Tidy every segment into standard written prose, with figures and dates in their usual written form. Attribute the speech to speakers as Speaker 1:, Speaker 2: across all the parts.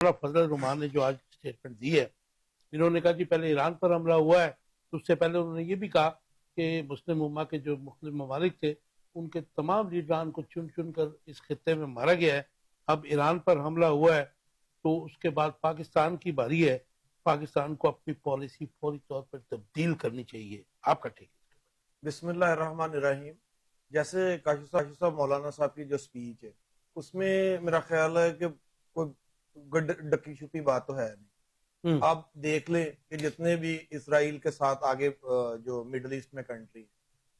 Speaker 1: फजल रहमान ने जो आज स्टेटमेंट दी है, इन्होंने कहा जी पहले ईरान पर हमला हुआ है, तो उससे पहले उन्होंने ये भी कहा कि मुस्लिम उम्मा के जो मुख्तलिफ ममालिक थे उनके तमाम लीडरान को चुन चुन कर इस खत्ते में मारा गया है। अब ईरान पर हमला हुआ है तो उसके बाद पाकिस्तान की बारी है, पाकिस्तान को अपनी पॉलिसी फौरी तौर पर तब्दील करनी चाहिए। आपका ठीक है?
Speaker 2: बिस्मिल्लाहिर्रहमानिर्रहीम। जैसे काशी साहब मौलाना साहब की जो स्पीच है उसमें मेरा ख्याल है कि कोई डकी छुपी बात तो है नहीं। आप देख लें कि जितने भी इसराइल के साथ आगे जो मिडल ईस्ट में कंट्री,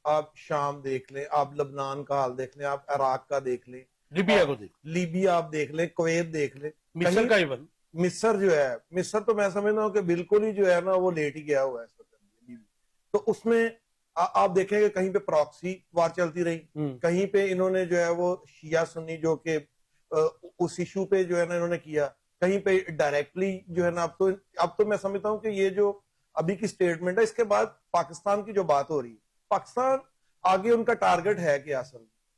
Speaker 2: आप शाम देख लें, आप लबनान का हाल देख लें, आप इराक का देख लें,
Speaker 1: लीबिया को देख,
Speaker 2: लीबिया आप देख लें, कुवैत देख लें,
Speaker 1: मिस्र का इवन
Speaker 2: मिस्र जो है, मिस्र तो मैं समझता हूँ कि बिल्कुल ही जो है ना वो लेट ही गया हुआ है इस वक्त। तो उसमें आप देखेंगे कहीं पे प्रॉक्सी वार चलती रही, कहीं पे इन्होंने जो है वो शिया सुन्नी जो कि उस इशू पे जो है ना इन्होंने किया, कहीं पे डायरेक्टली जो है ना अब तो मैं समझता हूँ कि ये जो अभी की स्टेटमेंट है इसके बाद पाकिस्तान की जो बात हो रही है, पाकिस्तान आगे उनका टारगेट है कि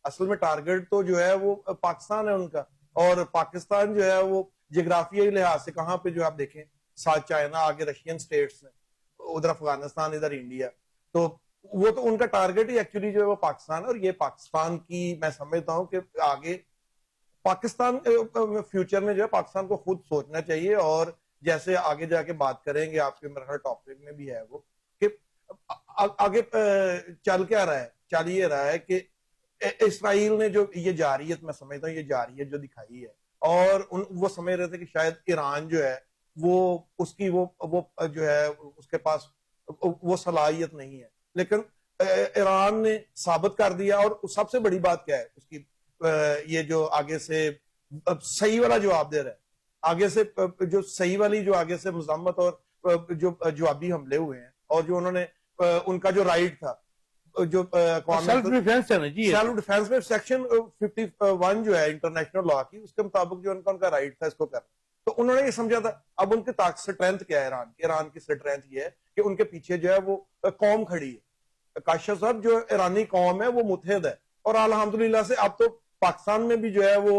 Speaker 2: असल में टारगेट तो जो है वो पाकिस्तान है उनका। और पाकिस्तान जो है वो जियोग्राफियाई लिहाज से कहाँ पे जो आप देखें, साथ चाइना, आगे रशियन स्टेट्स हैं, उधर अफगानिस्तान, इधर इंडिया, तो वो तो उनका टारगेट ही एक्चुअली जो है वो पाकिस्तान है। और ये पाकिस्तान की मैं समझता हूँ कि आगे पाकिस्तान फ्यूचर में जो है पाकिस्तान को खुद सोचना चाहिए। और जैसे आगे जाके बात करेंगे, आपके मेरे टॉपिक में भी है वो कि आगे चल क्या रहा है, चल ये रहा है कि इसराइल ने जो ये जारियत, मैं समझता हूँ ये जारियत जो दिखाई है, और वो समझ रहे थे कि शायद ईरान जो है वो उसकी वो जो है उसके पास वो सलाहियत नहीं है, लेकिन ईरान ने साबित कर दिया। और सबसे बड़ी बात क्या है उसकी, ये जो आगे से सही वाला जवाब दे रहा है, आगे से जो सही वाली जो आगे से मजम्मत और जो जवाबी हमले हुए हैं, और जो उन्होंने उनका जो राइट था, जो
Speaker 1: सेल्फ डिफेंस है ना जी,
Speaker 2: सेल्फ डिफेंस में सेक्शन 51 जो है इंटरनेशनल लॉ की, उसके मुताबिक जो उनका राइट था इसको करना, तो उन्होंने ये समझा था। अब उनकी ताकत स्ट्रेंथ क्या है ईरान की स्ट्रेंथ ये है कि उनके पीछे जो है वो कौम खड़ी है। काशा साहब, जो ईरानी कौम है वो मुत्तहिद है, और अल्हम्दुलिल्लाह से अब तो पाकिस्तान में भी जो है वो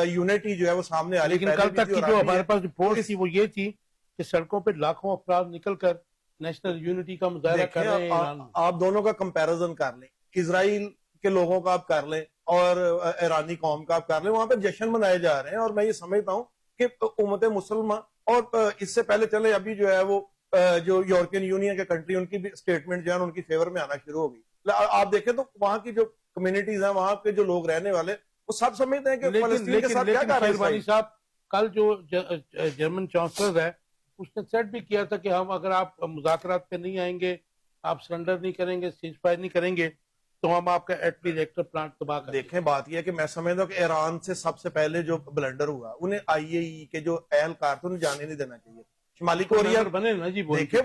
Speaker 2: यूनिटी जो है वो सामने आ रही है।
Speaker 1: लेकिन कल तक की जो हमारे पास रिपोर्ट थी वो ये थी कि सड़कों पे लाखों अफराद निकलकर नेशनल यूनिटी का मुजाहरा कर रहे हैं।
Speaker 2: आप दोनों का कंपैरिजन कर लें, इजराइल के लोगों का आप कर लें और ईरानी कौम का आप कर लें, वहां पे जश्न मनाए जा रहे हैं। और मैं ये समझता हूँ कि उम्मत मुसलमान, और इससे पहले चले अभी जो है वो जो यूरोपियन यूनियन के कंट्री, उनकी भी स्टेटमेंट जो है उनकी फेवर में आना शुरू हो गई। आप देखें तो वहां की जो कम्युनिटीज हैं, वहां के जो लोग रहने वाले, वो सब समझते हैं कि फलस्तीन के साथ क्या कर रहे हैं।
Speaker 1: साहब, कल जो जर्मन चांसलर है उसने सेट भी किया था कि हम, अगर आप मुज़ाकरात पे नहीं आएंगे, आप सरेंडर नहीं करेंगे, सीजफायर नहीं करेंगे, तो हम आपका एटमी रिएक्टर प्लांट तबाह कर।
Speaker 2: देखें, बात यह है कि मैं समझता हूँ कि ईरान से सबसे पहले जो ब्लंडर हुआ, उन्हें IAEA के जो एहलकार थे उन्हें जाने नहीं देना चाहिए। शिमाली कोरिया
Speaker 1: बने ना जी,
Speaker 2: देखे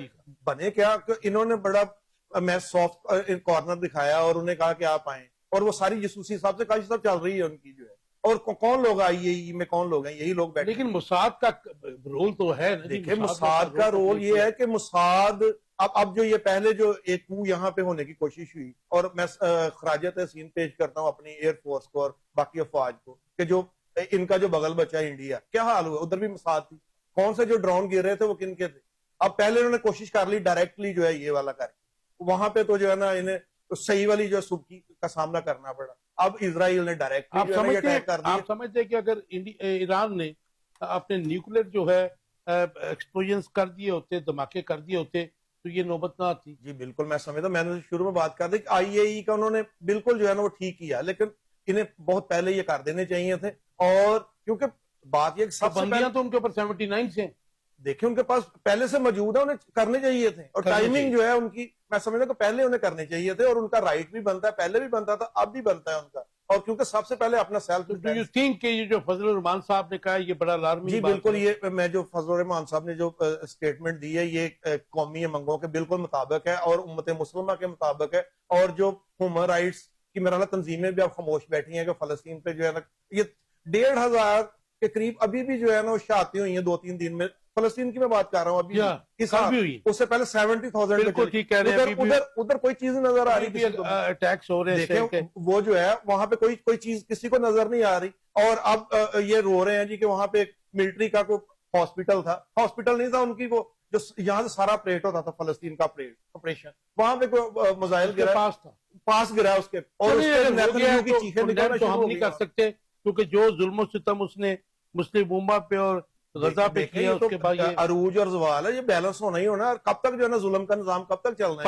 Speaker 2: बने क्या कि इन्होंने बड़ा मैं सॉफ्ट कॉर्नर दिखाया और उन्हें कहा कि आप आए, और वो सारी जासूसी हिसाब से काशी साहब चल रही है उनकी जो है। और कौन लोग IAEA में, कौन लोग हैं? यही लोग बैठे।
Speaker 1: लेकिन मुसाद का रोल तो है ना।
Speaker 2: देखिए, मुसाद का रोल ये है कि मुसाद अब जो ये पहले जो एक coup यहाँ पे होने की कोशिश हुई, और मैं खराज तहसीन पेश करता हूँ अपनी एयरफोर्स को और बाकी अफवाज को कि जो इनका जो बगल बचा है इंडिया, क्या हाल हुआ उधर भी मुसाद थी। कौन से जो ड्रोन गिर रहे थे वो किन के थे? अब पहले उन्होंने कोशिश कर ली डायरेक्टली जो है ये वाला करके, वहां पे तो जो है ना इन्हें तो सही वाली जो सुबकी का सामना करना पड़ा। अब इजराइल ने डायरेक्टली अटैक कर दिया।
Speaker 1: आप समझते हैं कि अगर ईरान ने अपने न्यूक्लियर जो है एक्सप्लोजन कर दिए होते, धमाके कर दिए होते, तो ये नौबत ना आती।
Speaker 2: जी बिल्कुल, मैं समझता, मैंने शुरू में बात कर दी कि IAEA का उन्होंने बिल्कुल जो है ना वो ठीक किया, लेकिन इन्हें बहुत पहले ये कर देने चाहिए थे। और क्योंकि बात ये सबसे पहले
Speaker 1: तो उनके ऊपर 79 से
Speaker 2: देखिए, उनके पास पहले से मौजूद है, उन्हें करने चाहिए थे। और टाइमिंग जो है उनकी, मैं समझता हूँ पहले उन्हें करने चाहिए थे, और उनका राइट भी बनता है, पहले भी बनता था, अब भी बनता है उनका। और क्योंकि सबसे पहले अपना सेल्फ
Speaker 1: डू यू थिंक कि ये जो फजल रहमान साहब ने कहा ये बड़ा अलार्मिंग?
Speaker 2: जी बिल्कुल, ये मैं जो फजल रहमान साहब ने जो स्टेटमेंट दी है ये कौमी मंगों के बिल्कुल मुताबिक है और उम्मत मुसलमा के मुताबिक है। और जो ह्यूमन राइट्स की मेरा तंजीमें भी अब खामोश बैठी हैं कि फलस्तीन पे जो है ना ये 1500 के करीब अभी भी जो है ना वो शहादतें हुई हैं 2-3 दिन में। फलस्तीन की मैं बात कर रहा हूँ अभी उससे पहले 70,000
Speaker 1: ठीक कह रहे हैं।
Speaker 2: उधर कोई चीज नजर आ रही,
Speaker 1: अटैक्स हो रहे हैं,
Speaker 2: वो जो है वहां पे कोई चीज किसी को नजर नहीं आ रही। और अब ये रो रहे हैं जी कि वहां पे मिलिट्री का कोई हॉस्पिटल था, हॉस्पिटल नहीं था उनकी, वो जो यहाँ से सारा ऑपरेट होता था फलस्तीन का ऑपरेशन, वहां पे कोई मिसाइल
Speaker 1: उसके
Speaker 2: गिरा,
Speaker 1: पास था।
Speaker 2: पास गिरा उसके, और
Speaker 1: चलिए,
Speaker 2: उसके
Speaker 1: अगर हो गया
Speaker 2: नेतन्याहू
Speaker 1: है
Speaker 2: की
Speaker 1: तो
Speaker 2: चीखें
Speaker 1: condemn
Speaker 2: निकलना
Speaker 1: तो
Speaker 2: शुरू
Speaker 1: हम
Speaker 2: हो
Speaker 1: नहीं
Speaker 2: गई।
Speaker 1: कर सकते, क्योंकि जो जुल्म सितम उसने मुस्लिम उम्मा पे और गजा पे
Speaker 2: देखें,
Speaker 1: किया,
Speaker 2: ये तो
Speaker 1: उसके बाद ये
Speaker 2: अरूज और जवाल है, ये बैलेंस होना ही होना है। और कब तक जो है ना जुल्म का निजाम कब तक चलना है?